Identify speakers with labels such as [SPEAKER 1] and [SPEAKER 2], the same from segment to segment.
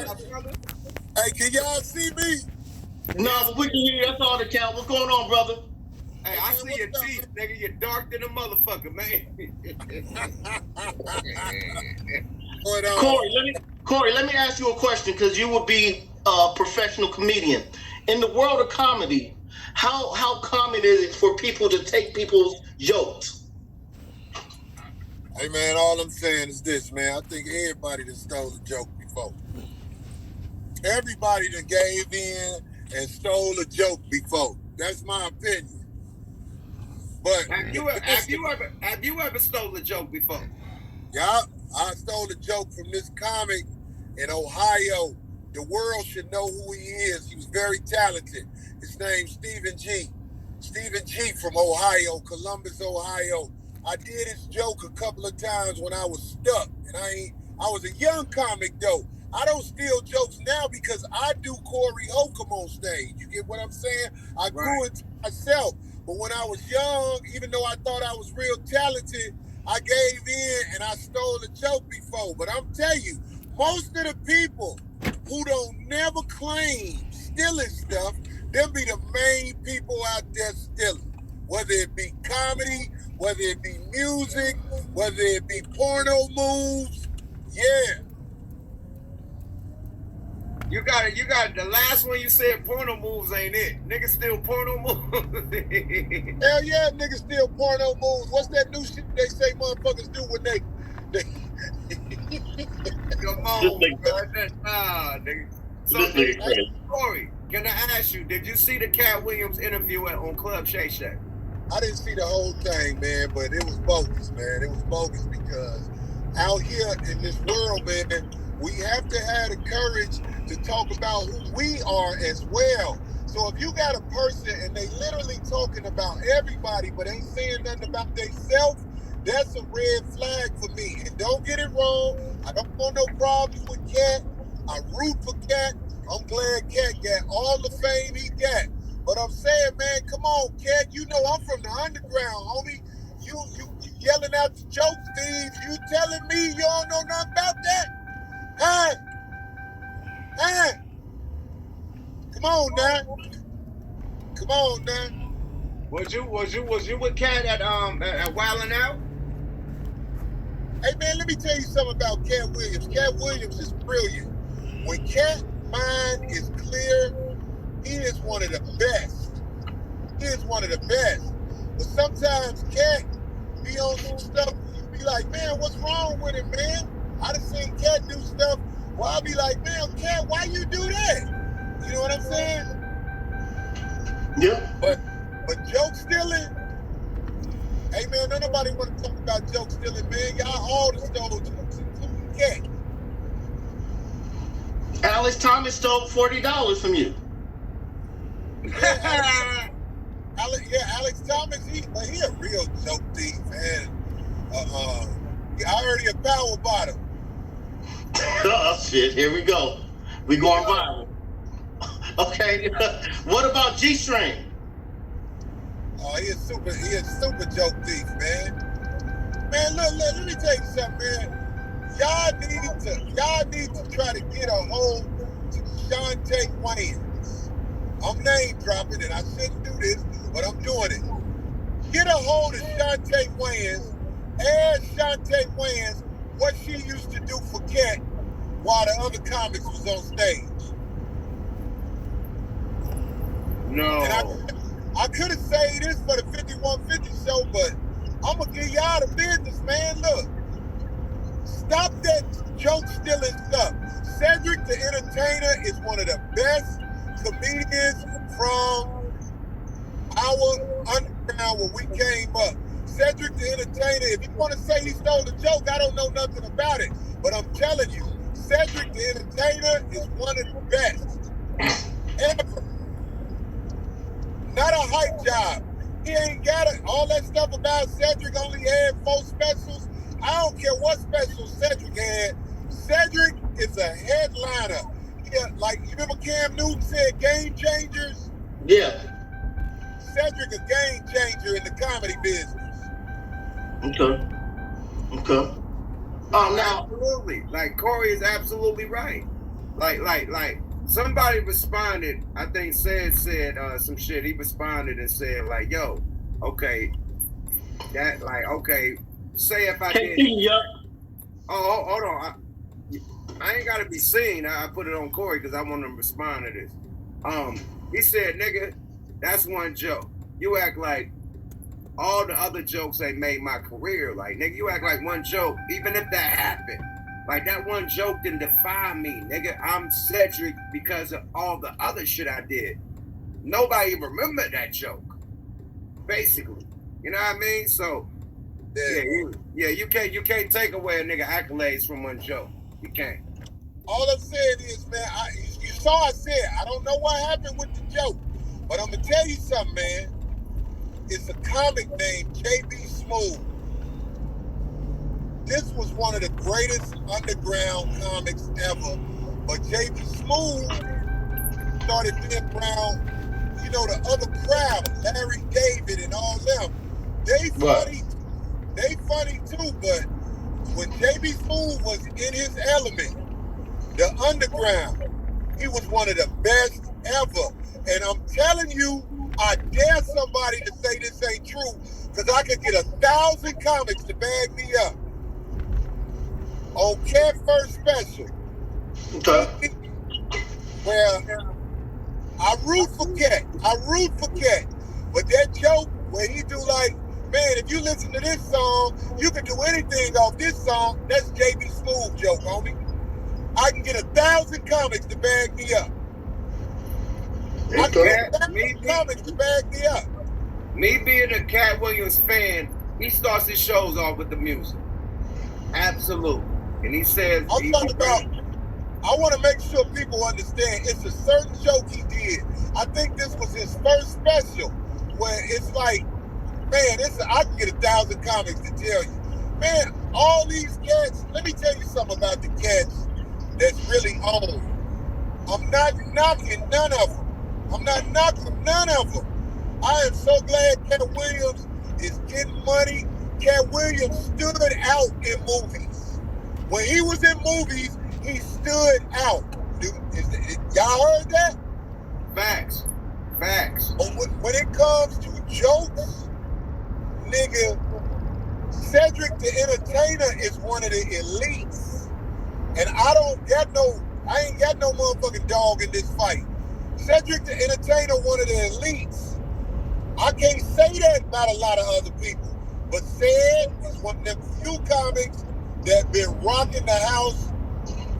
[SPEAKER 1] brother?
[SPEAKER 2] Hey, can y'all see me?
[SPEAKER 3] No, but we can hear you. That's all that count. What's going on, brother?
[SPEAKER 1] Hey, I see your teeth, nigga. You're dark than a motherfucker, man.
[SPEAKER 3] Corey, let me ask you a question because you would be a professional comedian. In the world of comedy, how common is it for people to take people's jokes?
[SPEAKER 2] Hey, man, all I'm saying is this, man. I think everybody that stole a joke before. Everybody that gave in and stole a joke before. That's my opinion. But
[SPEAKER 1] have you ever stole a joke before?
[SPEAKER 2] yeah, I stole a joke from this comic in Ohio. The world should know who he is. He was very talented. His name's Stephen G. Stephen G from Ohio, Columbus, Ohio. I did his joke a couple of times when I was stuck, and I was a young comic though. I don't steal jokes now because I do Corey Holcomb on stage. You get what I'm saying? I grew into myself. But when I was young, even though I thought I was real talented, I gave in and I stole a joke before. But I'm telling you, most of the people who don't never claim stealing stuff, them be the main people out there stealing. Whether it be comedy, whether it be music, whether it be porno moves, yeah.
[SPEAKER 1] You got it. The last one you said, porno moves ain't it. Niggas still porno moves.
[SPEAKER 2] Hell yeah, niggas still porno moves. What's that new shit they say motherfuckers do when they
[SPEAKER 1] Come on, man. Nah, nigga. So, Corey, can I ask you, did you see the Katt Williams interview on Club Shay Shay?
[SPEAKER 2] I didn't see the whole thing, man, but it was bogus, man. It was bogus because out here in this world, man, we have to have the courage to talk about who we are as well. So if you got a person and they literally talking about everybody but ain't saying nothing about themselves, that's a red flag for me. And don't get it wrong, I don't want no problems with Katt. I root for Katt. I'm glad Katt got all the fame he got. But I'm saying, man, come on, Katt. You know I'm from the underground, homie. You yelling out the joke thieves. You telling me you don't know nothing about that? Hey! Come on now. Come on now.
[SPEAKER 1] Was you with Katt at Wildin' Out?
[SPEAKER 2] Hey man, let me tell you something about Katt Williams. Katt Williams is brilliant. When Katt's mind is clear, he is one of the best. He is one of the best. But sometimes Katt be on some stuff and you be like, man, what's wrong with him, man? I done seen Katt do stuff where I'll be like, man, Katt, why you do that? You know what I'm saying?
[SPEAKER 3] Yeah.
[SPEAKER 2] But joke stealing, hey man, nobody want to talk about joke stealing, man. Y'all all the stole jokes, including Katt.
[SPEAKER 3] Alex Thomas stole $40 from you.
[SPEAKER 2] Yeah, Alex Thomas, he a real joke thief, man. I already a power bottom.
[SPEAKER 3] Oh shit! Here we go. We going viral. Okay. What about G-String?
[SPEAKER 2] Oh, he a super joke thief, man. Man, look, let me tell you something, man. Y'all need to try to get a hold to Shantae Wayans. I'm name dropping and I shouldn't do this, but I'm doing it. Get a hold of Shantae Wayans. Ask Shantae Wayans what she used to do for Katt while the other comics was on stage.
[SPEAKER 1] No.
[SPEAKER 2] And I could have saved this for the 5150 show, but I'm going to give y'all the business, man. Look, stop that joke stealing stuff. Cedric the Entertainer is one of the best comedians from our underground when we came up. Cedric the Entertainer, if you want to say he stole the joke, I don't know nothing about it. But I'm telling you, Cedric the Entertainer is one of the best ever. Not a hype job. He ain't got it. All that stuff about Cedric only had 4 specials. I don't care what special Cedric had. Cedric is a headliner. Yeah, like, you remember Cam Newton said game changers?
[SPEAKER 3] Yeah.
[SPEAKER 2] Cedric a game changer in the comedy business.
[SPEAKER 3] Okay.
[SPEAKER 1] Now, absolutely. Like, Corey is absolutely right. like somebody responded. I think said some shit. He responded and said like, "Yo, okay, that like okay. Say if I did." Oh, hold on. I ain't gotta be seen. I put it on Corey because I want him to respond to this. He said, "Nigga, that's one joke. You act like all the other jokes ain't made my career. Like, nigga, you act like one joke, even if that happened. Like, that one joke didn't define me, nigga. I'm Cedric because of all the other shit I did. Nobody remembered that joke, basically. You know what I mean? So, you can't take away a nigga accolades from one joke. You can't.
[SPEAKER 2] All I'm saying is, man, you saw I said, I don't know what happened with the joke, but I'm going to tell you something, man. It's a comic named J.B. Smoove. This was one of the greatest underground comics ever. But J.B. Smoove started being around, you know, the other crowd, Larry David and all them. They funny too, but when J.B. Smoove was in his element, the underground, he was one of the best ever. And I'm telling you, I dare somebody to say this ain't true, because I could get 1,000 comics to bag me up. On Katt First Special,
[SPEAKER 3] Okay.
[SPEAKER 2] where I root for Katt. But that joke where he do like, man, if you listen to this song, you can do anything off this song. That's J.B. Smoove joke, homie. I can get 1,000 comics to bag me up. I can get 1,000 comics to bag me up.
[SPEAKER 1] Me being a Katt Williams fan, he starts his shows off with the music. Absolutely. And he says...
[SPEAKER 2] I'm talking about... I want to make sure people understand it's a certain joke he did. I think this was his first special where it's like, man, I can get 1,000 comics to tell you. Man, all these cats, let me tell you something about the cats that's really on. I'm not knocking none of them. I am so glad Katt Williams is getting money. Katt Williams stood out in movies. When he was in movies, he stood out. Y'all heard that?
[SPEAKER 1] Facts.
[SPEAKER 2] But when it comes to jokes, nigga, Cedric the Entertainer is one of the elites. And I ain't got no motherfucking dog in this fight. Cedric the Entertainer, one of the elites. I can't say that about a lot of other people. But Ced is one of them few comics that been rocking the house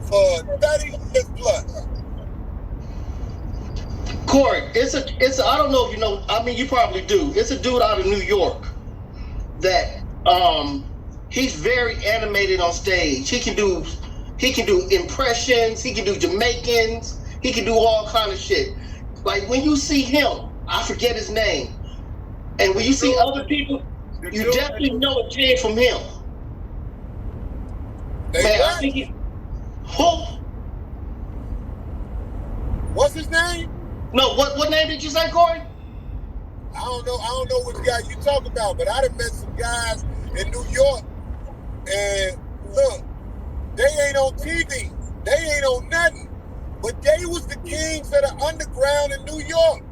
[SPEAKER 2] for 30 years plus.
[SPEAKER 3] Corey, it's a I don't know if you know, I mean you probably do. It's a dude out of New York that he's very animated on stage. He can do impressions, he can do Jamaicans, he can do all kind of shit. Like when you see him, I forget his name. And when you see other people, you definitely know it came from him. Man, I think
[SPEAKER 2] What's his name?
[SPEAKER 3] No, what name did you say, Corey?
[SPEAKER 2] I don't know which guy you talk about, but I done met some guys in New York, and look, they ain't on TV, they ain't on nothing, but they was the kings of the underground in New York.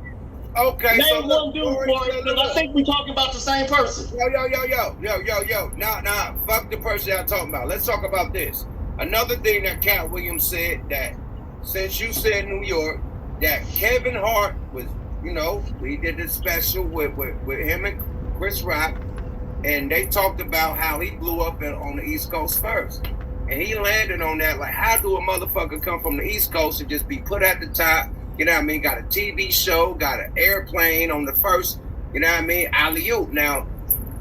[SPEAKER 1] Okay,
[SPEAKER 3] name one dude, Corey, because I think we talking about the same person.
[SPEAKER 1] Yo. Nah, fuck the person y'all talking about. Let's talk about this. Another thing that Katt Williams said, that since you said New York, that Kevin Hart was, you know, we did this special with him and Chris Rock, and they talked about how he blew up on the East Coast first. And he landed on that, like, how do a motherfucker come from the East Coast and just be put at the top? You know what I mean? Got a TV show, got an airplane on the first, you know what I mean? Alley-oop. Now,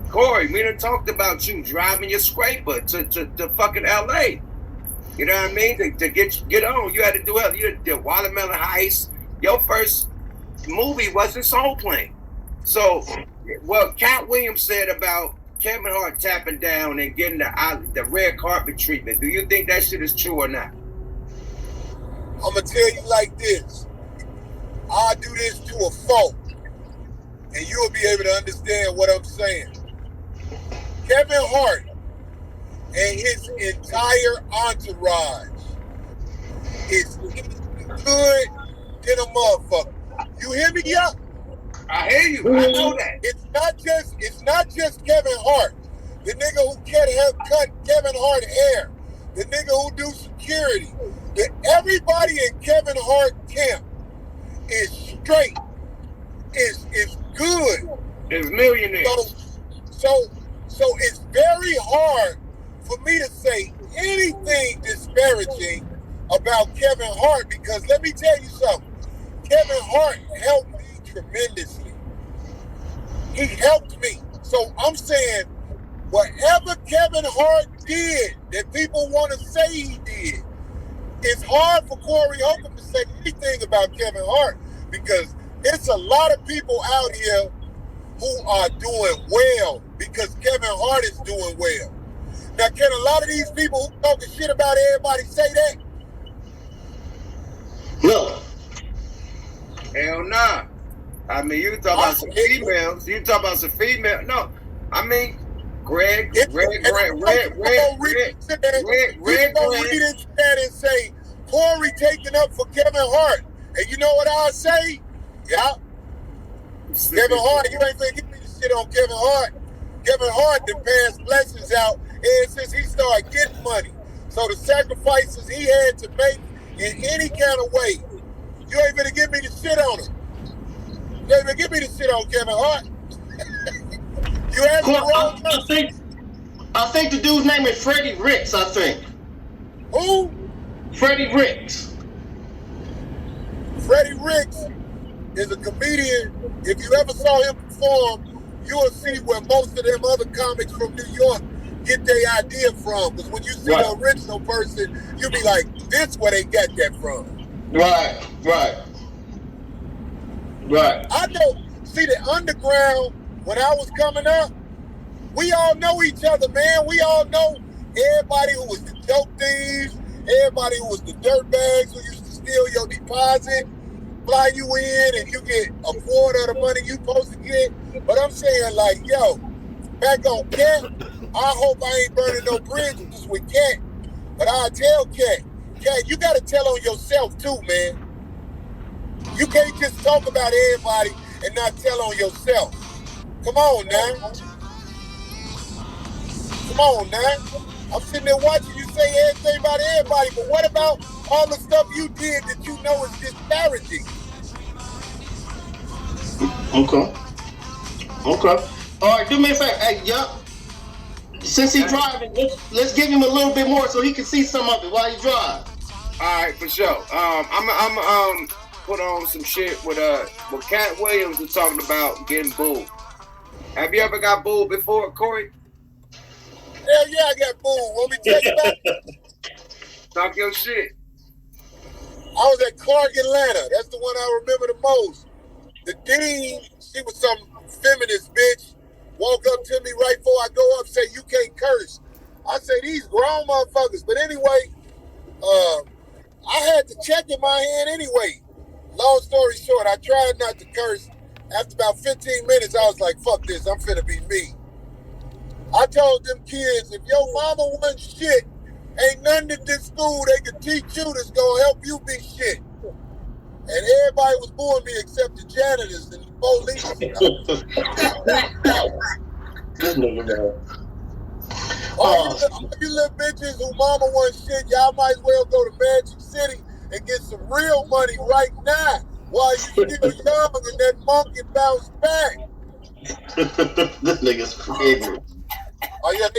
[SPEAKER 1] Corey, we done talked about you driving your scraper to fucking LA. You know what I mean? To get on, you had to do it. You did Watermelon Heist. Your first movie wasn't Soul Plane. So, what Katt Williams said about Kevin Hart tapping down and getting the red carpet treatment, do you think that shit is true or not?
[SPEAKER 2] I'm going to tell you like this. I'll do this to a fault, and you'll be able to understand what I'm saying. Kevin Hart and his entire entourage is than a motherfucker. You hear me, yeah?
[SPEAKER 1] I hear you. I know that.
[SPEAKER 2] It's not just Kevin Hart, the nigga who cut Kevin Hart hair, the nigga who do security. Everybody in Kevin Hart camp is straight, is good.
[SPEAKER 1] It's millionaires.
[SPEAKER 2] So it's very hard for me to say anything disparaging about Kevin Hart, because let me tell you something. Kevin Hart helped me tremendously. He helped me. So I'm saying, whatever Kevin Hart did that people want to say he did, it's hard for Corey Holcomb to say anything about Kevin Hart, because it's a lot of people out here who are doing well because Kevin Hart is doing well. Now, can a lot of these people who talking shit about everybody say that?
[SPEAKER 3] No.
[SPEAKER 1] Hell nah. I mean, you talk about some females. You talk about some female. No, I mean, Greg
[SPEAKER 2] Read into that and say Corey taking up for Kevin Hart, and you know what I'll say? Yeah, Kevin Hart, you ain't finna give me the shit on Kevin Hart. Kevin Hart done passed blessings out ever since he started getting money. So the sacrifices he had to make in any kind of way, you ain't gonna give me the shit on him. You ain't gonna give me the shit on Kevin Hart. You asked the wrong person.
[SPEAKER 3] I think the dude's name is Freddie Ricks, I think.
[SPEAKER 2] Who?
[SPEAKER 3] Freddie Ricks.
[SPEAKER 2] Freddie Ricks is a comedian. If you ever saw him perform, you will see where most of them other comics from New York get their idea from. Because when you see the original person, you be like, this where they got that from. Right. I know, see, the underground, when I was coming up, we all know each other, man. We all know everybody who was the dope thieves, everybody who was the dirtbags who used to steal your deposit, fly you in, and you get a quarter of the money you supposed to get. But I'm saying, like, yo, back on Katt, I hope I ain't burning no bridges with Katt. But I tell Katt, you got to tell on yourself too, man. You can't just talk about everybody and not tell on yourself. Come on now. I'm sitting there watching you say everything about everybody, but what about all the stuff you did that you know is disparaging?
[SPEAKER 3] Okay. All right, do me a favor. Hey, yup. Since he's driving, let's give him a little bit more so he can see some of it while he drives.
[SPEAKER 1] All right, for sure. I'm put on some shit with Katt Williams was talking about getting booed. Have you ever got booed before, Corey?
[SPEAKER 2] Hell yeah, I got booed. Want me to tell you about it?
[SPEAKER 1] Talk your shit.
[SPEAKER 2] I was at Clark, Atlanta. That's the one I remember the most. The dean, she was some feminist bitch, walk up to me right before I go up, say, you can't curse. I say, these grown motherfuckers. But anyway, I had the check in my hand anyway. Long story short, I tried not to curse. After about 15 minutes, I was like, fuck this, I'm finna be me. I told them kids, if your mama wasn't shit, ain't nothing at this school they can teach you that's gonna help you be shit. And everybody was booing me except the janitors and the police. All you little bitches who mama wasn't shit, y'all might as well go to Magic City and get some real money right now while you still young and that monkey bounce back.
[SPEAKER 3] This nigga's ignorant.
[SPEAKER 2] Oh yeah,